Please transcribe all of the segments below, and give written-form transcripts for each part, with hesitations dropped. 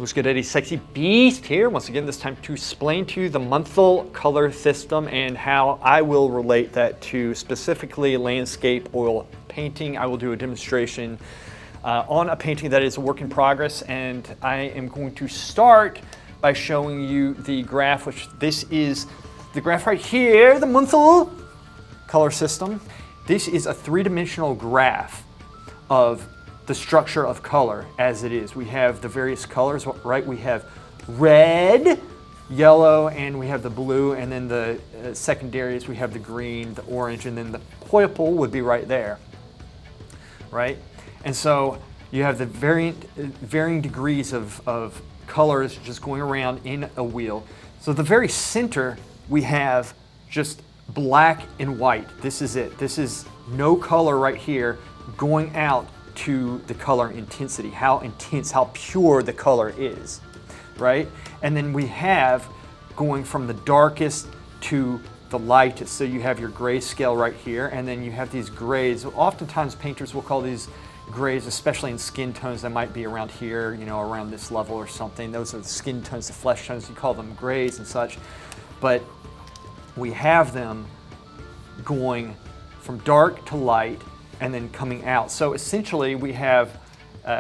Who's good, Eddie? Sexy Beast here once again, this time to explain to you the Munsell color system and how I will relate that to specifically landscape oil painting. I will do a demonstration on a painting that is a work in progress, and I am going to start by showing you the graph, which this is the graph right here, the Munsell color system. This is a three-dimensional graph of the structure of color as it is. We have the various colors, right? We have red, yellow, and we have the blue, and then the secondaries, we have the green, the orange, and then the purple would be right there, right? And so you have the varying degrees of colors just going around in a wheel. So the very center, we have just black and white. This is it. This is no color right here going out to the color intensity, how intense, how pure the color is, right? And then we have going from the darkest to the lightest. So you have your gray scale right here, and then you have these grays. Oftentimes painters will call these grays, especially in skin tones that might be around here, you know, around this level or something. Those are the skin tones, the flesh tones, you call them grays and such. But we have them going from dark to light and then coming out. So essentially we have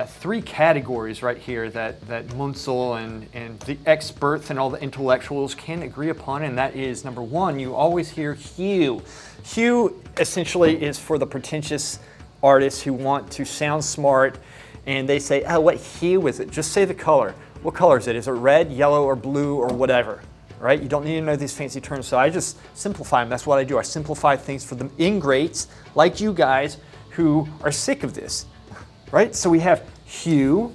three categories right here that Munsell and the experts and all the intellectuals can agree upon, and that is, number one, you always hear hue. Hue essentially is for the pretentious artists who want to sound smart, and they say, oh, what hue is it? Just say the color. What color is it? Is it red, yellow, or blue, or whatever? Right? You don't need to know these fancy terms, so I just simplify them. That's what I do. I simplify things for the ingrates like you guys who are sick of this, right? So we have hue,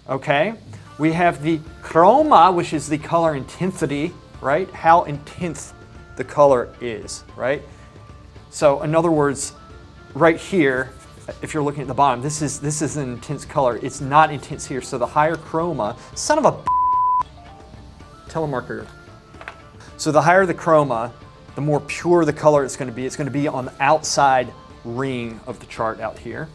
okay? We have the chroma, which is the color intensity, right? How intense the color is, right? So in other words, right here, if you're looking at the bottom, this is an intense color. It's not intense here, so the higher chroma, son of a telemarketer. So the higher the chroma, the more pure the color it's going to be. It's going to be on the outside ring of the chart out here.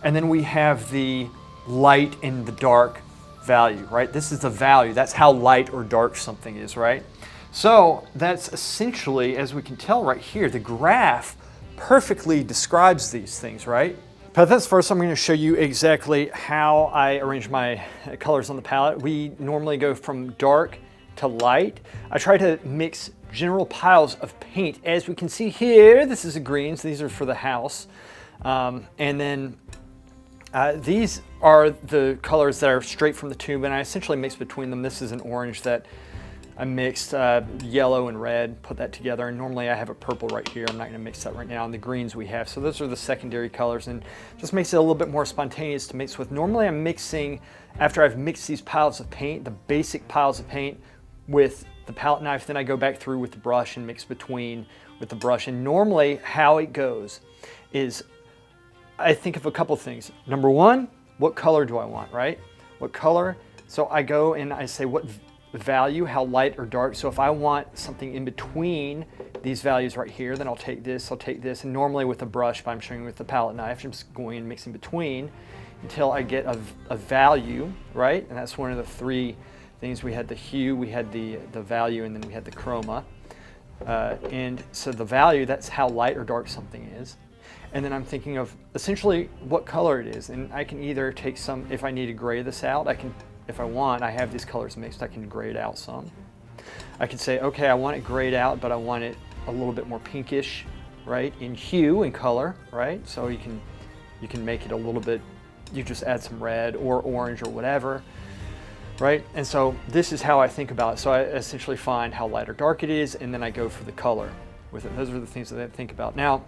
And then we have the light and the dark value, right? This is the value. That's how light or dark something is, right? So that's essentially, as we can tell right here, the graph perfectly describes these things, right? But that's first, I'm going to show you exactly how I arrange my colors on the palette. We normally go from dark to light. I try to mix general piles of paint. As we can see here, this is a green, so these are for the house. And then these are the colors that are straight from the tube, and I essentially mix between them. This is an orange that I mixed yellow and red, put that together, and normally I have a purple right here. I'm not gonna mix that right now, and the greens we have. So those are the secondary colors, and just makes it a little bit more spontaneous to mix with. Normally I'm mixing, after I've mixed these piles of paint, the basic piles of paint, with the palette knife, then I go back through with the brush and mix between with the brush. And normally how it goes is I think of a couple things. Number one, what color do I want, right? What color? So I go and I say what value, how light or dark. So if I want something in between these values right here, then I'll take this, and normally with a brush, but I'm showing you with the palette knife, I'm just going and mixing between until I get a value, right? And that's one of the three things. We had the hue, we had the value, and then we had the chroma. And so the value, that's how light or dark something is. And then I'm thinking of essentially what color it is. And I can either take some, if I need to gray this out, I can, if I want, I have these colors mixed, I can gray it out some. I can say, okay, I want it grayed out, but I want it a little bit more pinkish, right? In hue and color, right? So you can make it a little bit, you just add some red or orange or whatever. Right? And so this is how I think about it. So I essentially find how light or dark it is, and then I go for the color with it. Those are the things that I think about. Now,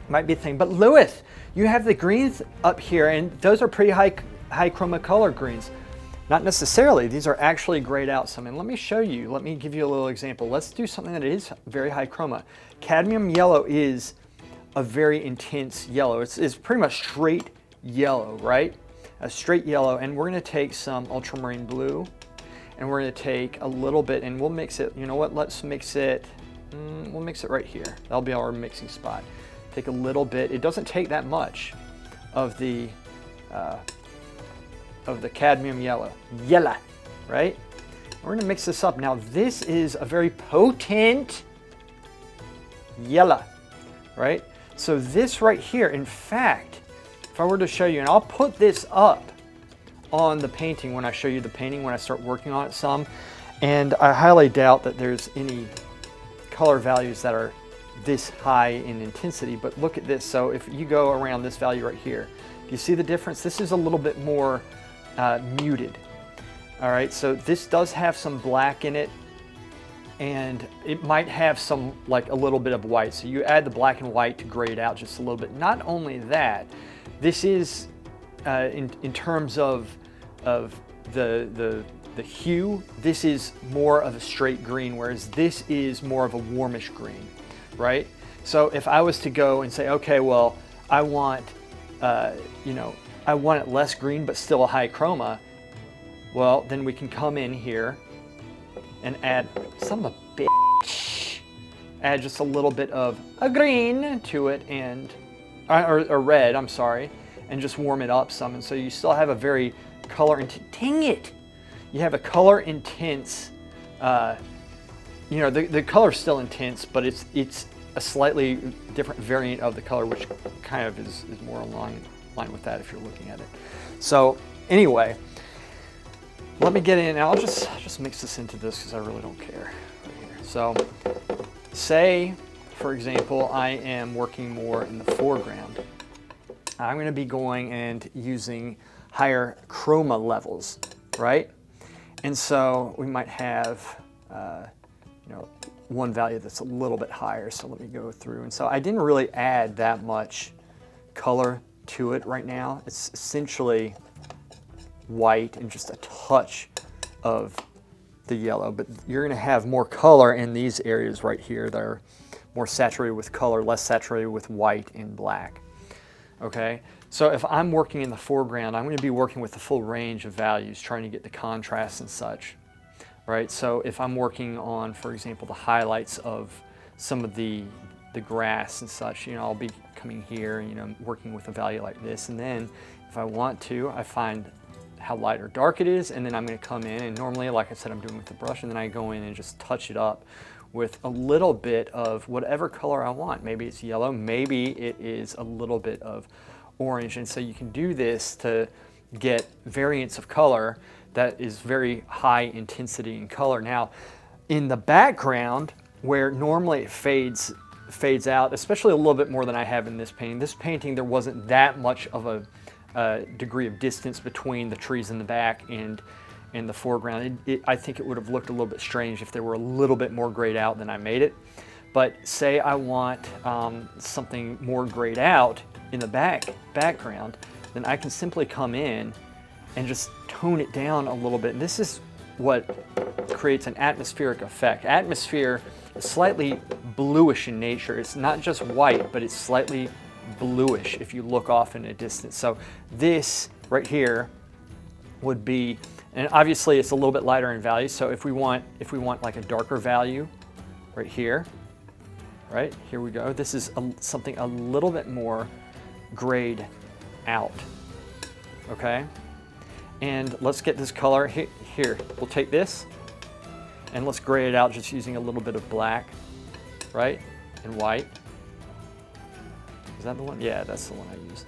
might be a thing, but Lewis, you have the greens up here, and those are pretty high chroma color greens. Not necessarily. These are actually grayed out some. And let me show you. Let me give you a little example. Let's do something that is very high chroma. Cadmium yellow is a very intense yellow. It's pretty much straight yellow, right? A straight yellow, and we're going to take some ultramarine blue, and we're going to take a little bit, and we'll mix it. You know what? Let's mix it. We'll mix it right here. That'll be our mixing spot. Take a little bit. It doesn't take that much of the of the cadmium yellow. Yellow, right? We're gonna mix this up. Now this is a very potent yellow, right? So this right here, in fact, if I were to show you, and I'll put this up on the painting when I show you the painting, when I start working on it some, and I highly doubt that there's any color values that are this high in intensity, but look at this. So if you go around this value right here, do you see the difference? This is a little bit more muted. All right, so this does have some black in it, and it might have some, like a little bit of white. So you add the black and white to grade out just a little bit. Not only that, this is in terms of the hue, this is more of a straight green, whereas this is more of a warmish green, right? So if I was to go and say, okay, well, I want, you know, I want it less green but still a high chroma, well, then we can come in here and add some of a bitch, add just a little bit of a green to it, and or red, I'm sorry, and just warm it up some. And so you still have a very color dang it! You have a color intense, you know, the color's still intense, but it's a slightly different variant of the color, which kind of is more in line with that if you're looking at it. So anyway, let me get in, and I'll just mix this into this because I really don't care right here. So say, for example, I am working more in the foreground. I'm going to be going and using higher chroma levels, right? And so we might have, you know, one value that's a little bit higher. So let me go through. And so I didn't really add that much color to it right now. It's essentially white and just a touch of the yellow, but you're going to have more color in these areas right here that are more saturated with color, less saturated with white and black. Okay, so if I'm working in the foreground, I'm going to be working with the full range of values, trying to get the contrast and such, right? So if I'm working on, for example, the highlights of some of the grass and such, you know, I'll be coming here, you know, working with a value like this, and then if I want to, I find how light or dark it is, and then I'm going to come in, and normally, like I said, I'm doing with the brush, and then I go in and just touch it up with a little bit of whatever color I want. Maybe it's yellow, maybe it is a little bit of orange, and so you can do this to get variants of color that is very high intensity in color. Now, in the background, where normally it fades out, especially a little bit more than I have in this painting. This painting, there wasn't that much of a degree of distance between the trees in the back and the foreground. I think it would have looked a little bit strange if they were a little bit more grayed out than I made it. But say I want something more grayed out in the background, then I can simply come in and just tone it down a little bit. And this is what creates an atmospheric effect. Atmosphere is slightly bluish in nature. It's not just white, but it's slightly bluish if you look off in a distance. So this right here would be, and obviously it's a little bit lighter in value. So if we want like a darker value right here, right here we go. This is something a little bit more grayed out. Okay, and let's get this color here. We'll take this and let's gray it out just using a little bit of black, right, and white. Is that the one? Yeah, that's the one I used.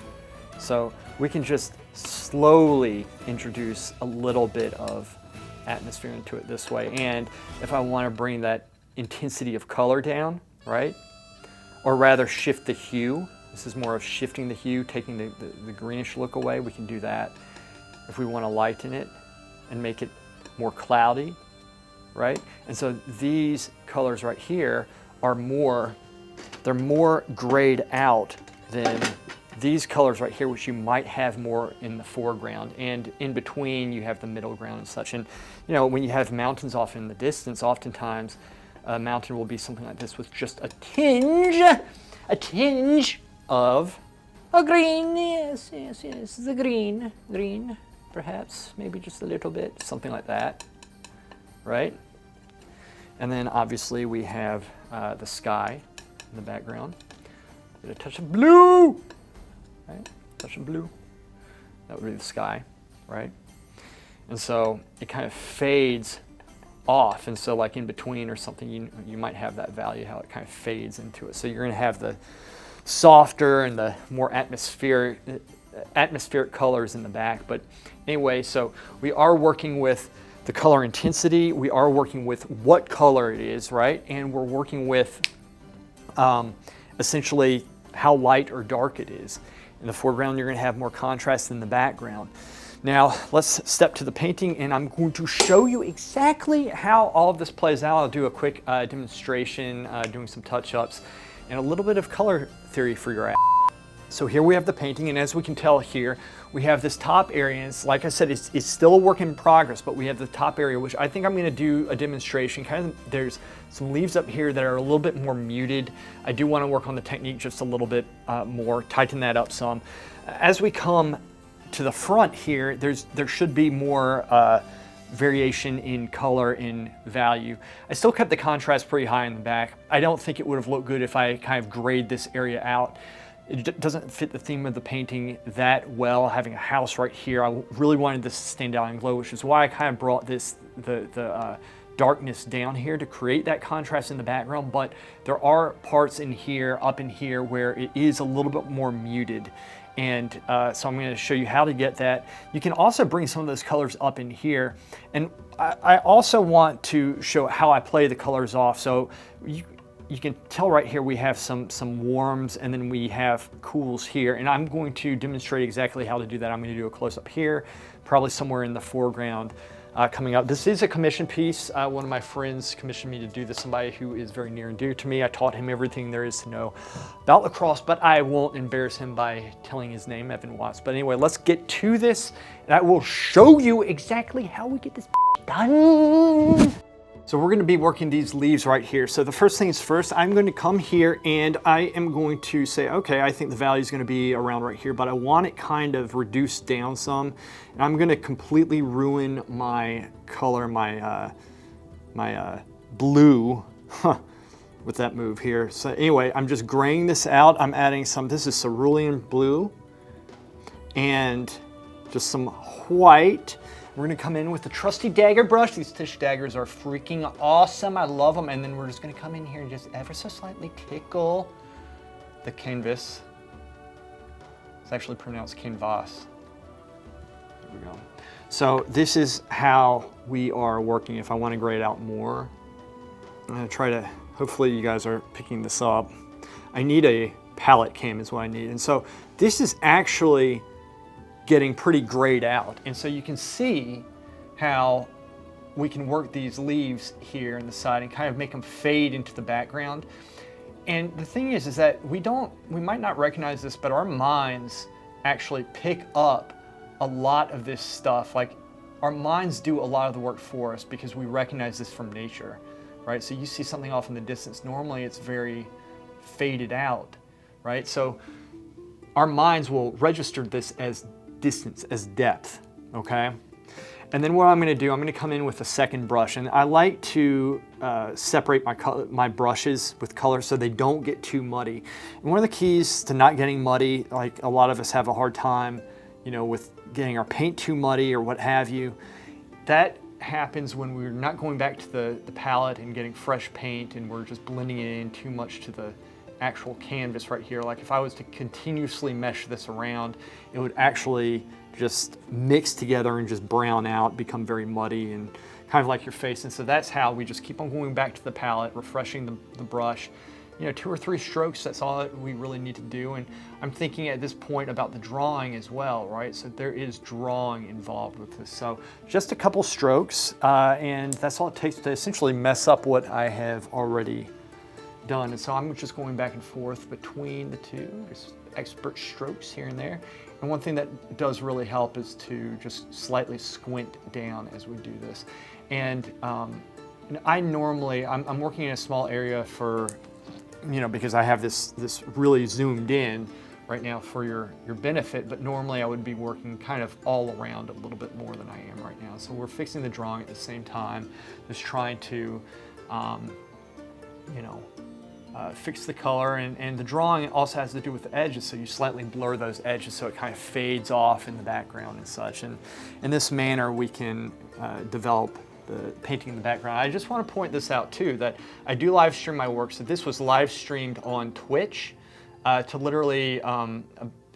So we can just slowly introduce a little bit of atmosphere into it this way. And if I want to bring that intensity of color down, right, or rather shift the hue, this is more of shifting the hue, taking the greenish look away, we can do that. If we want to lighten it and make it more cloudy, right? And so these colors right here are they're more grayed out than these colors right here, which you might have more in the foreground, and in between you have the middle ground and such. And you know, when you have mountains off in the distance, oftentimes a mountain will be something like this with just a tinge of a green. Yes, the green, perhaps, maybe just a little bit, something like that, right? And then obviously we have the sky in the background. Get a touch of blue, right? Touch of blue. That would be the sky, right? And so it kind of fades off. And so like in between or something, you might have that value, how it kind of fades into it. So you're gonna have the softer and the more atmospheric colors in the back. But anyway, so we are working with the color intensity, we are working with what color it is, right? And we're working with essentially how light or dark it is. In the foreground, you're gonna have more contrast than the background. Now, let's step to the painting, and I'm going to show you exactly how all of this plays out. I'll do a quick demonstration, doing some touch-ups, and a little bit of color theory for your app. So here we have the painting, and as we can tell here, we have this top area, and like I said, it's still a work in progress, but we have the top area, which I think I'm gonna do a demonstration. There's some leaves up here that are a little bit more muted. I do wanna work on the technique just a little bit more, tighten that up some. As we come to the front here, there should be more variation in color and value. I still kept the contrast pretty high in the back. I don't think it would have looked good if I kind of grayed this area out. It doesn't fit the theme of the painting that well, having a house right here. I really wanted this to stand out and glow, which is why I kind of brought the darkness down here to create that contrast in the background. But there are parts in here, up in here, where it is a little bit more muted. And so I'm going to show you how to get that. You can also bring some of those colors up in here. And I also want to show how I play the colors off. So you can tell right here we have some warms, and then we have cools here. And I'm going to demonstrate exactly how to do that. I'm going to do a close-up here, probably somewhere in the foreground. Coming up. This is a commission piece. One of my friends commissioned me to do this, somebody who is very near and dear to me. I taught him everything there is to know about lacrosse, but I won't embarrass him by telling his name, Evan Watts. But anyway, let's get to this, and I will show you exactly how we get this done. So we're going to be working these leaves right here. So the first things first, I'm going to come here and I am going to say, okay, I think the value is going to be around right here, but I want it kind of reduced down some. And I'm going to completely ruin my color, my blue with that move here. So anyway, I'm just graying this out. I'm adding some, this is cerulean blue and just some white. We're gonna come in with the trusty dagger brush. These Tish daggers are freaking awesome. I love them. And then we're just gonna come in here and just ever so slightly tickle the canvas. It's actually pronounced canvas. There we go. So this is how we are working. If I want to gray it out more, I'm gonna try to, hopefully you guys are picking this up. I need a palette cam is what I need. And so this is actually getting pretty grayed out. And so you can see how we can work these leaves here on the side and kind of make them fade into the background. And the thing is that we might not recognize this, but our minds actually pick up a lot of this stuff. Like our minds do a lot of the work for us because we recognize this from nature, right? So you see something off in the distance, normally it's very faded out, right? So our minds will register this as distance, as depth, okay? And then what I'm gonna do, I'm gonna come in with a second brush, and I like to separate my brushes with color so they don't get too muddy. And one of the keys to not getting muddy, like a lot of us have a hard time, you know, with getting our paint too muddy or what have you, that happens when we're not going back to the palette and getting fresh paint and we're just blending it in too much to the actual canvas right here. Like if I was to continuously mesh this around, it would actually just mix together and just brown out, become very muddy and kind of like your face. And so that's how we just keep on going back to the palette, refreshing the brush. You know, 2 or 3 strokes, that's all that we really need to do. And I'm thinking at this point about the drawing as well, right? So there is drawing involved with this. So just a couple strokes, and that's all it takes to essentially mess up what I have already done. And so I'm just going back and forth between the two, just expert strokes here and there. And one thing that does really help is to just slightly squint down as we do this. And I normally, I'm working in a small area for, you know, because I have this really zoomed in right now for your benefit, but normally I would be working kind of all around a little bit more than I am right now. So we're fixing the drawing at the same time, just trying to, you know, fix the color, and the drawing also has to do with the edges, so you slightly blur those edges so it kind of fades off in the background and such. And in this manner we can develop the painting in the background. I just want to point this out too, that I do live stream my work, so this was live streamed on Twitch to literally a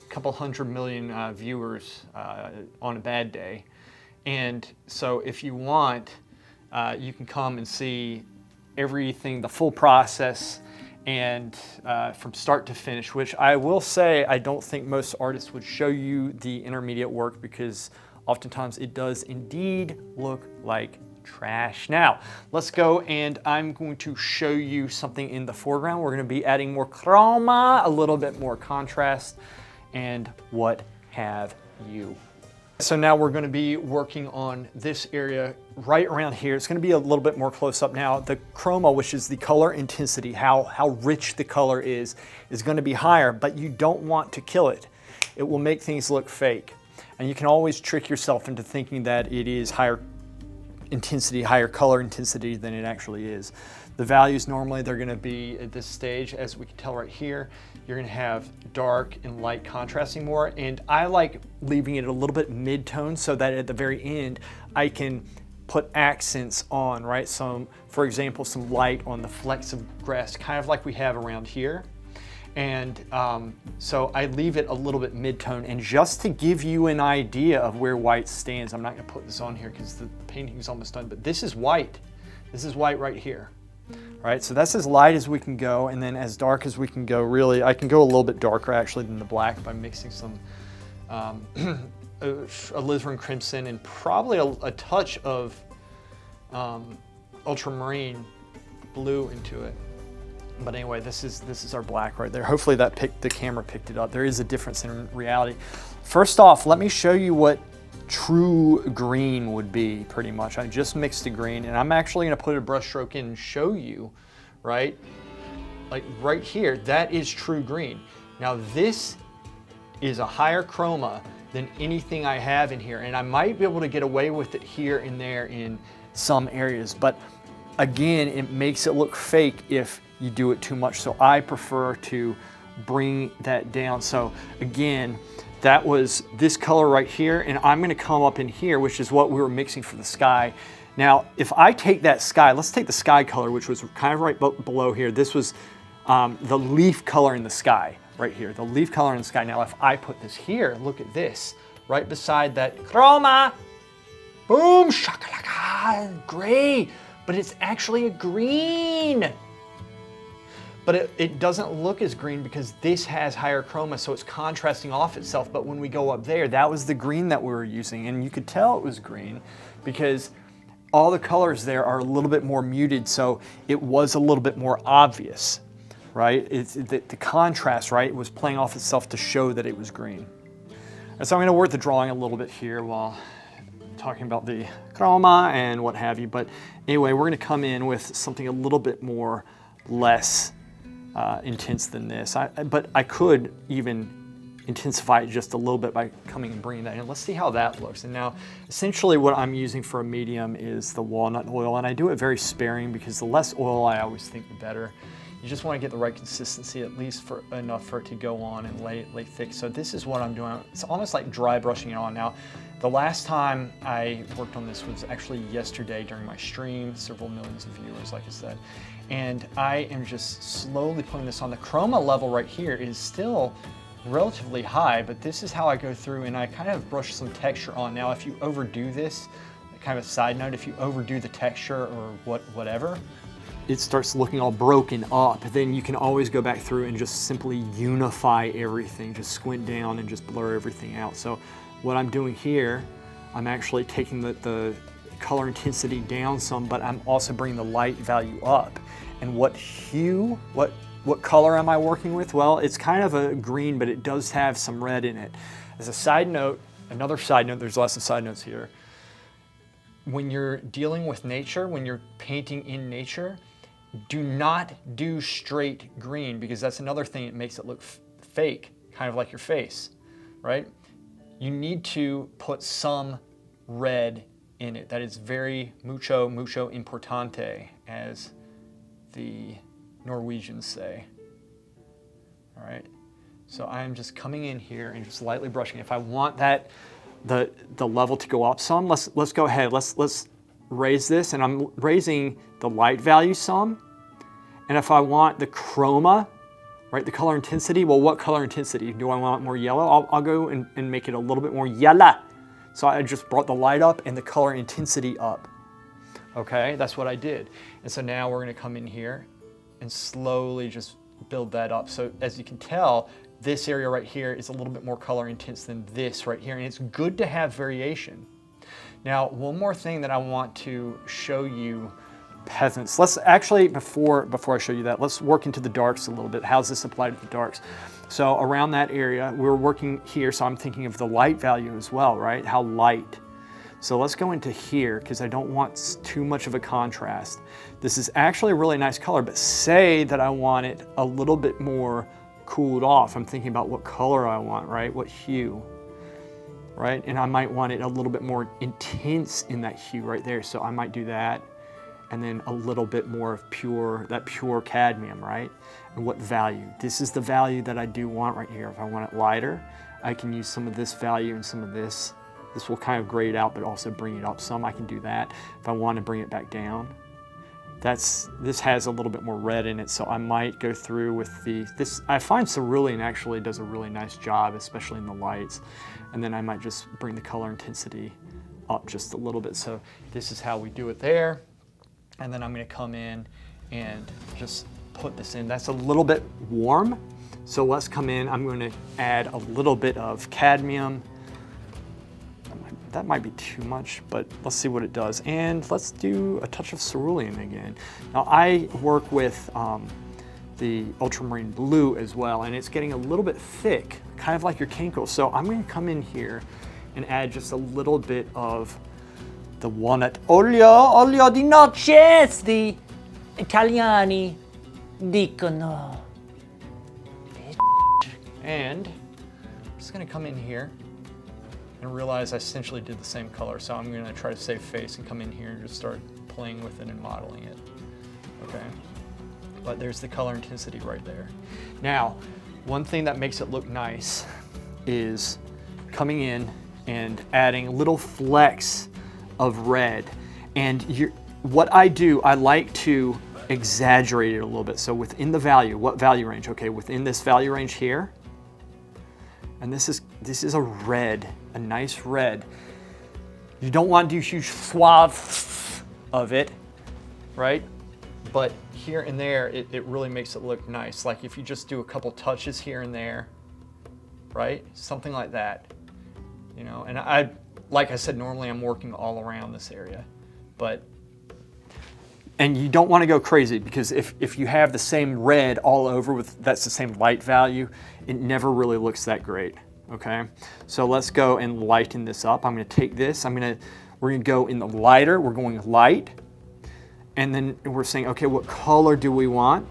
couple 100 million viewers on a bad day. And so if you want, you can come and see everything, the full process, and from start to finish, which I will say I don't think most artists would show you the intermediate work, because oftentimes it does indeed look like trash. Now let's go, and I'm going to show you something in the foreground. We're going to be adding more chroma, a little bit more contrast, and what have you. So now we're going to be working on this area right around here. It's going to be a little bit more close up now. The chroma, which is the color intensity, how rich the color is going to be higher, but you don't want to kill it. It will make things look fake. And you can always trick yourself into thinking that it is higher intensity, higher color intensity than it actually is. The values normally they're going to be at this stage, as we can tell right here, you're going to have dark and light contrasting more, and I like leaving it a little bit mid-tone so that at the very end I can put accents on, right? Some, for example, some light on the flecks of grass, kind of like we have around here. And so I leave it a little bit mid-tone, and just to give you an idea of where white stands, I'm not going to put this on here because the painting is almost done, but this is white. This is white right here. Right, so that's as light as we can go, and then as dark as we can go. Really, I can go a little bit darker actually than the black by mixing some alizarin crimson and probably a touch of ultramarine blue into it. But anyway, this is our black right there. Hopefully that the camera picked it up. There is a difference in reality. First off, let me show you what true green would be. Pretty much I just mixed the green, and I'm actually going to put a brush stroke in and show you, right, like right here, that is true green. Now this is a higher chroma than anything I have in here, and I might be able to get away with it here and there in some areas, but again, it makes it look fake if you do it too much, so I prefer to bring that down. So again, that was this color right here, and I'm going to come up in here, which is what we were mixing for the sky. Now, if I take that sky, let's take the sky color, which was kind of right below here. This was the leaf color in the sky right here, the leaf color in the sky. Now, if I put this here, look at this, right beside that chroma, boom, shakalaka, gray, but it's actually a green. But it doesn't look as green because this has higher chroma, so it's contrasting off itself. But when we go up there, that was the green that we were using, and you could tell it was green because all the colors there are a little bit more muted, so it was a little bit more obvious, right? The contrast, right, was playing off itself to show that it was green. And so I'm going to work the drawing a little bit here while talking about the chroma and what have you. But anyway, we're going to come in with something a little bit more less intense than this. But I could even intensify it just a little bit by coming and bringing that in. Let's see how that looks. And now, essentially what I'm using for a medium is the walnut oil, and I do it very sparing because the less oil I always think the better. You just want to get the right consistency, at least for enough for it to go on and lay thick. So this is what I'm doing. It's almost like dry brushing it on. Now, the last time I worked on this was actually yesterday during my stream, several millions of viewers, like I said. And I am just slowly putting this on. The chroma level right here is still relatively high, but this is how I go through and I kind of brush some texture on. Now, if you overdo this, kind of a side note, if you overdo the texture or whatever, it starts looking all broken up. Then you can always go back through and just simply unify everything, just squint down and just blur everything out. So what I'm doing here, I'm actually taking the color intensity down some, but I'm also bringing the light value up. And what hue, what color am I working with? Well, it's kind of a green, but it does have some red in it. As a side note, another side note, there's lots of side notes here. When you're dealing with nature, when you're painting in nature, do not do straight green, because that's another thing that makes it look fake, kind of like your face, right? You need to put some red in it. That is very mucho importante, as the Norwegians say. All right, so I'm just coming in here and just lightly brushing. If I want that, the level to go up some, let's go ahead. Let's raise this, and I'm raising the light value some. And if I want the chroma, right, the color intensity, well, what color intensity? Do I want more yellow? I'll go and make it a little bit more yellow. So I just brought the light up and the color intensity up. Okay, that's what I did. And so now we're gonna come in here and slowly just build that up. So as you can tell, this area right here is a little bit more color intense than this right here. And it's good to have variation. Now, one more thing that I want to show you, peasants. Let's actually, before I show you that, let's work into the darks a little bit. How's this apply to the darks? So around that area, we're working here, so I'm thinking of the light value as well, right? How light. So let's go into here, because I don't want too much of a contrast. This is actually a really nice color, but say that I want it a little bit more cooled off. I'm thinking about what color I want, right? What hue, right? And I might want it a little bit more intense in that hue right there. So I might do that, and then a little bit more of that pure cadmium, right? And what value? This is the value that I do want right here. If I want it lighter, I can use some of this value and some of this. This will kind of grade out, but also bring it up some. I can do that. If I want to bring it back down, this has a little bit more red in it, so I might go through with this. I find cerulean actually does a really nice job, especially in the lights. And then I might just bring the color intensity up just a little bit. So this is how we do it there. And then I'm going to come in and just put this in. That's a little bit warm. So let's come in. I'm going to add a little bit of cadmium. That might be too much, but let's see what it does. And let's do a touch of cerulean again. Now I work with the ultramarine blue as well, and it's getting a little bit thick, kind of like your Kinkle. So I'm going to come in here and add just a little bit of the walnut olio di noce, the Italiani dicono. And I'm just going to come in here and realize I essentially did the same color. So I'm gonna try to save face and come in here and just start playing with it and modeling it, okay? But there's the color intensity right there. Now, one thing that makes it look nice is coming in and adding little flecks of red. And what I do, I like to exaggerate it a little bit. So within the value, what value range? Okay, within this value range here, and this is a red, a nice red. You don't want to do huge swaths of it, right? But here and there, it really makes it look nice. Like if you just do a couple touches here and there, right? Something like that, you know? And like I said, normally I'm working all around this area, and you don't want to go crazy, because if you have the same red all over that's the same light value, it never really looks that great, okay? So let's go and lighten this up. I'm going to take this, we're going to go in the lighter, we're going light, and then we're saying, okay, what color do we want,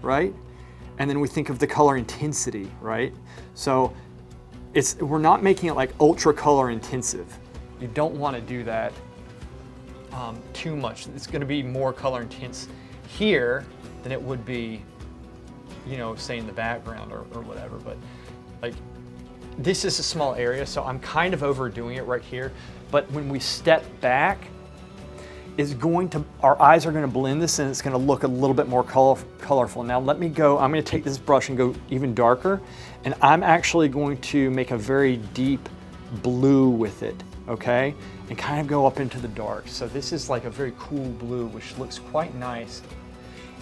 right? And then we think of the color intensity, right? So we're not making it like ultra color intensive. You don't want to do that too much. It's going to be more color intense here than it would be, you know, say in the background or whatever. But like, this is a small area, so I'm kind of overdoing it right here. But when we step back, our eyes are going to blend this, and it's going to look a little bit more colorful. Now let me go, I'm going to take this brush and go even darker, and I'm actually going to make a very deep blue with it, okay? And kind of go up into the dark. So this is like a very cool blue, which looks quite nice.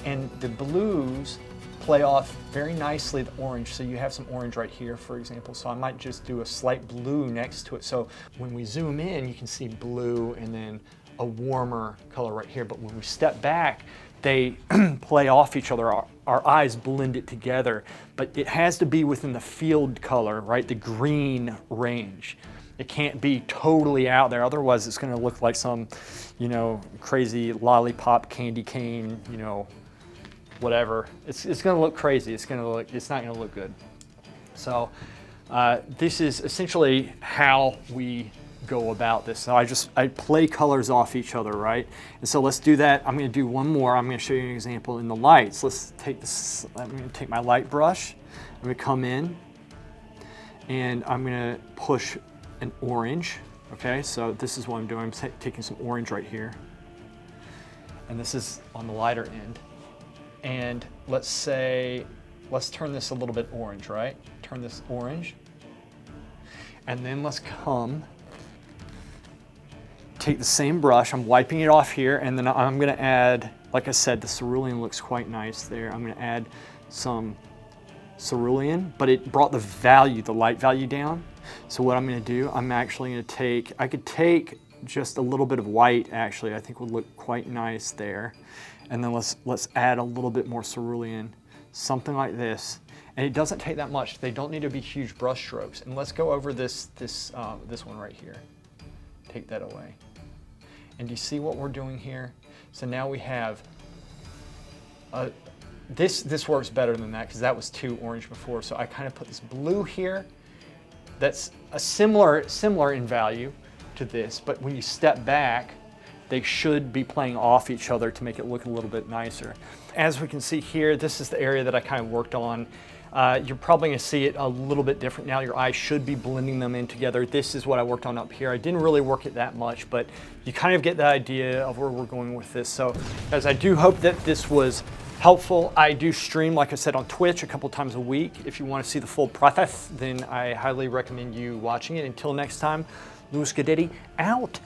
And the blues play off very nicely the orange. So you have some orange right here, for example. So I might just do a slight blue next to it. So when we zoom in, you can see blue and then a warmer color right here. But when we step back, they play off each other. Our eyes blend it together. But it has to be within the field color, right? The green range. It can't be totally out there, otherwise it's going to look like some, you know, crazy lollipop candy cane, you know, whatever. It's going to look crazy. It's not going to look good. So this is essentially how we go about this. So I play colors off each other, right? And so let's do that. I'm going to do one more. I'm going to show you an example in the lights. Let's take this. I'm going to take my light brush. I'm going to come in and I'm going to push an orange. Okay, so this is what I'm doing. I'm taking some orange right here. And this is on the lighter end. And let's turn this a little bit orange, right? Turn this orange. And then let's take the same brush, I'm wiping it off here, and then I'm gonna add, like I said, the cerulean looks quite nice there. I'm gonna add some cerulean, but it brought the light value down. So what I'm gonna do, I'm actually gonna take, I could take just a little bit of white actually, I think would look quite nice there. And then let's add a little bit more cerulean, something like this. And it doesn't take that much. They don't need to be huge brush strokes. And let's go over this one right here. Take that away. And do you see what we're doing here? So now we have, this works better than that because that was too orange before. So I kind of put this blue here that's a similar in value to this, but when you step back, they should be playing off each other to make it look a little bit nicer. As we can see here, this is the area that I kind of worked on. You're probably gonna see it a little bit different now. Your eyes should be blending them in together. This is what I worked on up here. I didn't really work it that much, but you kind of get the idea of where we're going with this. So guys, I do hope that this was helpful. I do stream, like I said, on Twitch a couple times a week. If you want to see the full process, then I highly recommend you watching it. Until next time, Louis Gadetti out.